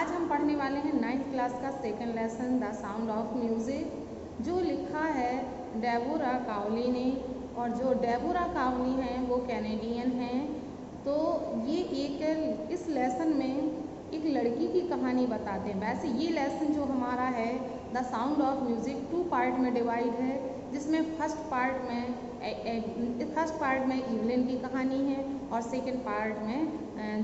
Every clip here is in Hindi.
आज हम पढ़ने वाले हैं 9th क्लास का second lesson the sound of music, जो लिखा है डेबोरा कावली ने। और जो डेबोरा कावली हैं वो कैनेडियन हैं। तो ये एक इस लेसन में एक लड़की की कहानी बताते हैं। वैसे ये लेसन जो हमारा है the sound of music 2 part में डिवाइड है, जिसमें फर्स्ट पार्ट में इवलिन की कहानी है और सेकंड पार्ट में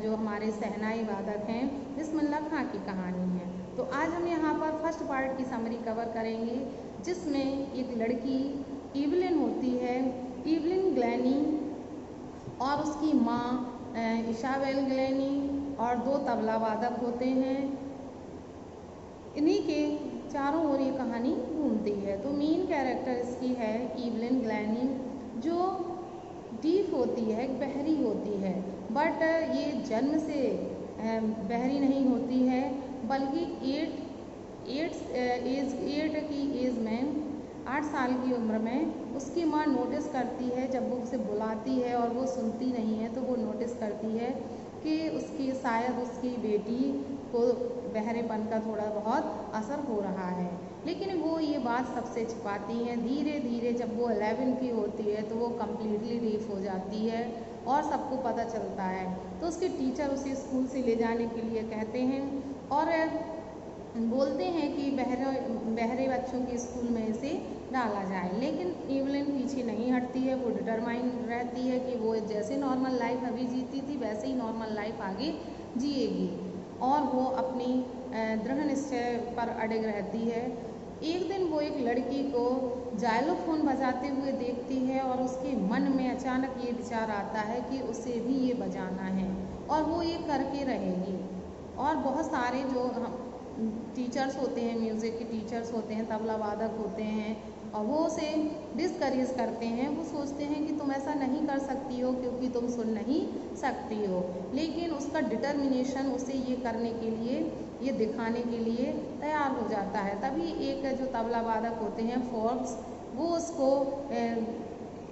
जो हमारे सहनाई वादक हैं बिस्मिल्लाह खां की कहानी है। तो आज हम यहाँ पर फर्स्ट पार्ट की समरी कवर करेंगे, जिसमें एक लड़की इवलिन होती है, इवलिन ग्लैनी और उसकी माँ इशाबेल ग्लैनी और 2 तबला वादक होते हैं। इन्हीं के चारों ओर ये कहानी घूमती है। तो मेन कैरेक्टर इसकी है इवलिन ग्लैनी, जो डीफ होती है, बहरी होती है। बट ये जन्म से बहरी नहीं होती है, बल्कि 8 साल की उम्र में उसकी माँ नोटिस करती है, जब वो उसे बुलाती है और वो सुनती नहीं है तो वो नोटिस करती है कि शायद उसकी बेटी को बहरेपन का थोड़ा बहुत असर हो रहा है। लेकिन वो ये बात सबसे छिपाती है। धीरे धीरे जब वो 11 की होती है तो वो कम्प्लीटली डीफ हो जाती है और सबको पता चलता है। तो उसके टीचर उसे स्कूल से ले जाने के लिए कहते हैं और बोलते हैं कि बहरे बच्चों के स्कूल में इसे डाला जाए। लेकिन इवलिन पीछे नहीं हटती है। वो डिटरमाइन रहती है कि वो जैसे नॉर्मल लाइफ अभी जीती थी वैसे ही नॉर्मल लाइफ आगे जिएगी, और वो अपनी दृढ़ निश्चय पर अड़िग रहती है। एक दिन वो एक लड़की को जाइलोफोन बजाते हुए देखती है और उसके मन में अचानक ये विचार आता है कि उसे भी ये बजाना है और वो ये करके रहेगी। और बहुत सारे जो टीचर्स होते हैं, म्यूज़िक के टीचर्स होते हैं, तबला वादक होते हैं, और वो उसे डिस्करेज करते हैं। वो सोचते हैं कि तुम ऐसा नहीं कर सकती हो क्योंकि तुम सुन नहीं सकती हो। लेकिन उसका डिटर्मिनेशन उसे ये करने के लिए, ये दिखाने के लिए तैयार हो जाता है। तभी एक जो तबला वादक होते हैं फोर्ब्स, वो उसको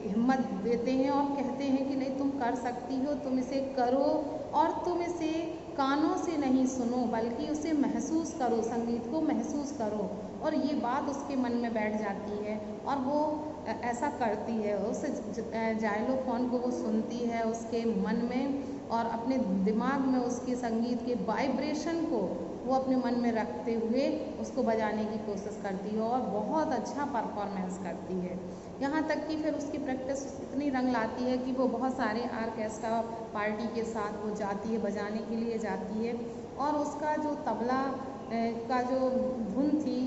हिम्मत देते हैं और कहते हैं कि नहीं, तुम कर सकती हो, तुम इसे करो और तुम इसे कानों से नहीं सुनो बल्कि उसे महसूस करो, संगीत को महसूस करो। और ये बात उसके मन में बैठ जाती है और वो ऐसा करती है। उस जाइलोफोन को वो सुनती है उसके मन में और अपने दिमाग में उसके संगीत के वाइब्रेशन को वो अपने मन में रखते हुए उसको बजाने की कोशिश करती है और बहुत अच्छा परफॉर्मेंस करती है। यहाँ तक कि फिर उसकी प्रैक्टिस इतनी रंग लाती है कि वो बहुत सारे आर्केस्ट्रा पार्टी के साथ वो जाती है, बजाने के लिए जाती है। और उसका जो तबला का जो धुन थी,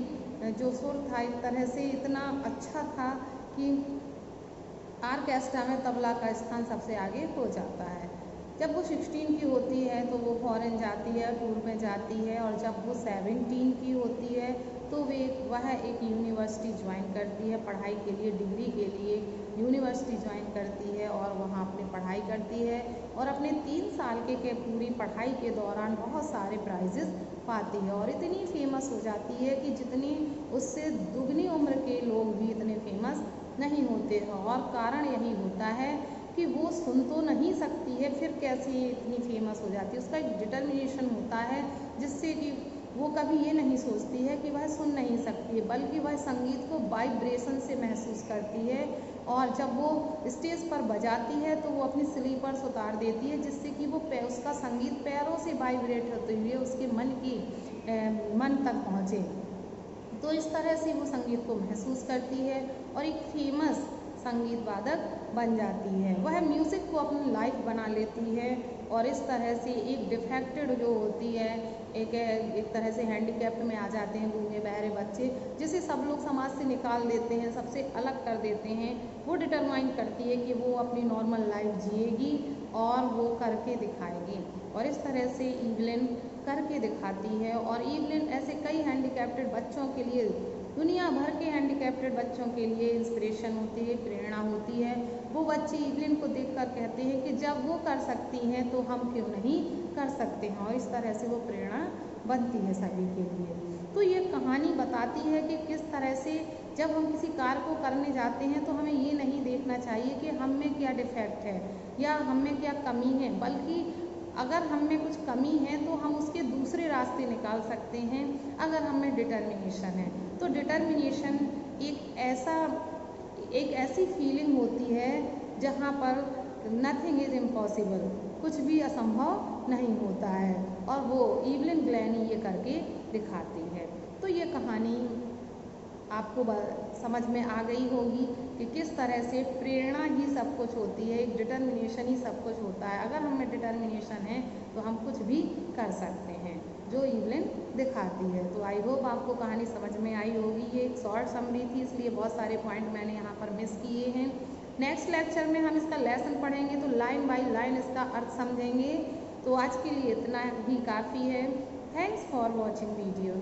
जो सुर था, एक तरह से इतना अच्छा था कि आर्केस्ट्रा में तबला का स्थान सबसे आगे हो जाता है। जब वो 16 की होती है तो वो फॉरेन जाती है, टूर में जाती है, और जब वो 17 की होती है तो वह एक यूनिवर्सिटी ज्वाइन करती है पढ़ाई के लिए, डिग्री के लिए यूनिवर्सिटी ज्वाइन करती है और वहाँ अपनी पढ़ाई करती है और अपने 3 साल के पूरी पढ़ाई के दौरान बहुत सारे प्राइजेस पाती है और इतनी फेमस हो जाती है कि जितनी उससे दुगनी उम्र के लोग भी इतने फेमस नहीं होते हैं। और कारण यही होता है कि वो सुन तो नहीं सकती है, फिर कैसे ये इतनी फेमस हो जाती है। उसका एक डिटर्मिनेशन होता है जिससे कि वो कभी ये नहीं सोचती है कि वह सुन नहीं सकती है, बल्कि वह संगीत को वाइब्रेशन से महसूस करती है। और जब वो स्टेज पर बजाती है तो वो अपनी स्लीपर्स उतार देती है, जिससे कि वो उसका संगीत पैरों से वाइब्रेट होते हुए उसके मन तक पहुँचे। तो इस तरह से वो संगीत को महसूस करती है और एक फेमस संगीत वादक बन जाती है। वह म्यूज़िक को अपनी लाइफ बना लेती है और इस तरह से एक डिफेक्टेड जो होती है, एक तरह से हैंडीकैप्ड में आ जाते हैं गूंगे बहरे बच्चे, जिसे सब लोग समाज से निकाल देते हैं, सबसे अलग कर देते हैं। वो डिटरमाइन करती है कि वो अपनी नॉर्मल लाइफ जिएगी और वो करके दिखाएगी। और इस तरह से इवलिन करके दिखाती है। और इवलिन ऐसे कई हैंडीकैप्टेड बच्चों के लिए, दुनिया भर के हैंडीकैप्टेड बच्चों के लिए इंस्पिरेशन होती है, प्रेरणा होती है। वो बच्चे इवलिन को देखकर कहते हैं कि जब वो कर सकती हैं तो हम क्यों नहीं कर सकते हैं, और इस तरह से वो प्रेरणा बनती है सभी के लिए। तो ये कहानी बताती है कि किस तरह से जब हम किसी कार्य को करने जाते हैं तो हमें ये नहीं देखना चाहिए कि हम में क्या डिफेक्ट है या हम में क्या कमी है, बल्कि अगर हम में कुछ कमी है तो हम उसके दूसरे रास्ते निकाल सकते हैं अगर हम में डिटर्मिनेशन है। तो डिटर्मिनेशन एक ऐसी फीलिंग होती है जहाँ पर नथिंग इज़ इम्पॉसिबल, कुछ भी असंभव नहीं होता है, और वो इवलिन ग्लैनी ये करके दिखाती है। तो ये कहानी आपको समझ में आ गई होगी कि किस तरह से प्रेरणा ही सब कुछ होती है, एक डिटर्मिनेशन ही सब कुछ होता है। अगर हमें डिटर्मिनेशन है तो हम कुछ भी कर सकते हैं, जो इवलिन दिखाती है। तो आई होप आपको कहानी समझ में आई होगी। ये एक शॉर्ट समरी थी, इसलिए बहुत सारे पॉइंट मैंने यहाँ पर मिस किए हैं। नेक्स्ट लेक्चर में हम इसका लेसन पढ़ेंगे तो लाइन बाय लाइन इसका अर्थ समझेंगे। तो आज के लिए इतना ही काफ़ी है। Thanks for watching video.